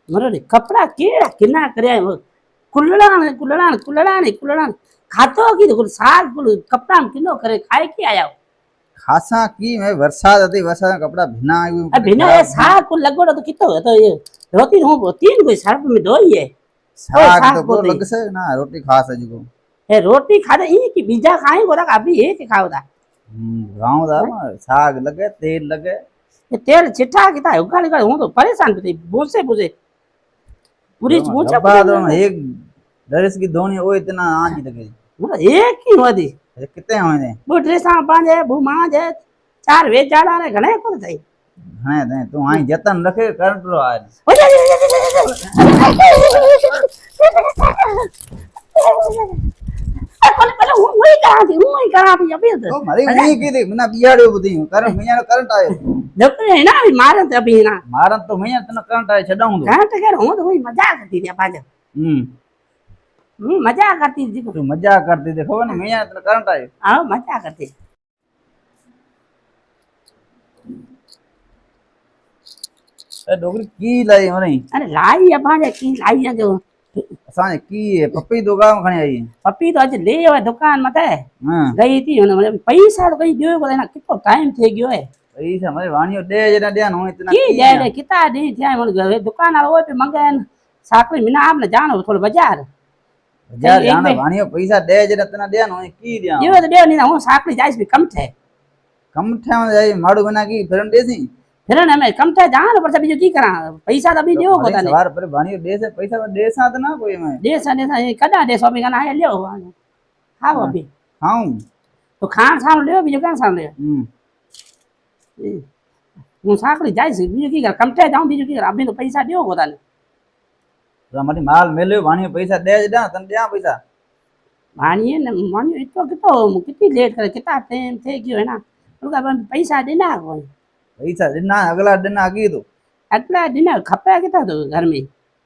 मरो कपड़ा केड़ा किना करया कुलड़ा खातो की तो साल कपड़ा में किनो करे खाए की आया खासा की मैं वरसाद હતી વરસાદના કપડા ભીના આવ્યું अब बिना ये साग को लगोड़ा तो कितो है तो ये रोटी हूं तीन कोई सर्फ में धोई है શાક તો બહુ લગશે ના રોટી ખાસ હજી કો ए रोटी खादे ई की बीजा खाए गोरा अभी एक खावदा गांव दा साग लगे तेल लगे ये तेल चिट्ठा किता उगाड़ी गाड़ी हूं तो परेशान थी बोसे बोसे पूरी पूछा बाद एक ड्रेस की धोनी ओ इतना आंजी लगे मतलब एक ही होदी कितने होने वो ड्रेस पांजे भू मांजे चार वे जाड़ा रे घणे कोन थई घणे दे तू आई जतन रखे करंट रो आ कोन पहले हुई करा थी अभी तो मारी हुई की थी मना बियाड़ो बुधी करंट मैया करंट आयो जब है ना अभी मारन ते अभी ना मारन तो मैया तने करंट आयो छडाऊं तो करंट के हूं तो वही मजाक करती थी पांजे मजाक करती थी तू मजाक करती थी खबर नहीं मैया तने करंट आयो हां मजाक करती ए डोगरी की लाई हो नहीं अरे लाई अबाजे की लाई जो असाने की पप्पी दुकान खणी आई पप्पी तो आज ले आवे दुकान मते हां गई थी उन्हें पैसा तो कहीं दियो को ना कितो टाइम थे गयो है पैसा मारे वाणियो दे जना दे नो इतना की दे किता दी थया मन गए दुकान वाला ओए पे मंगन साकरी मिना आपने जानो थोड़ा बाजार बाजार जाना वाणियो पैसा दे जना तना दे नो की दिया ये तो दे नहीं ना हूं साकरी जाइस भी कम थे में जाई माडू बना की फिरन देसी फिर ना मैं कम थे जान पर बीजो की करा पैसा तो अभी दियो होता नहीं सवार पर वाणियो दे से पैसा दे साथ ना कोई में दे सा कदा दे सो भी कना है लियो खाओ अभी खाऊं तो खान साम लियो बीजो कहां साम लियो हूं साकरी जाइस बीजो की कर कम थे जाऊं बीजो की कर अभी तो पैसा दियो होता नहीं तो हमारी माल मेल्यो वाणियो पैसा दे दा तन दे पैसा मानिए न मानिए इतो कितो कितनी लेट करे कितना टाइम थे गयो है ना उनका पैसा देना कोई पैसा दिन अगला दिन आगी तो अगला दिन खपे कितना तो घर में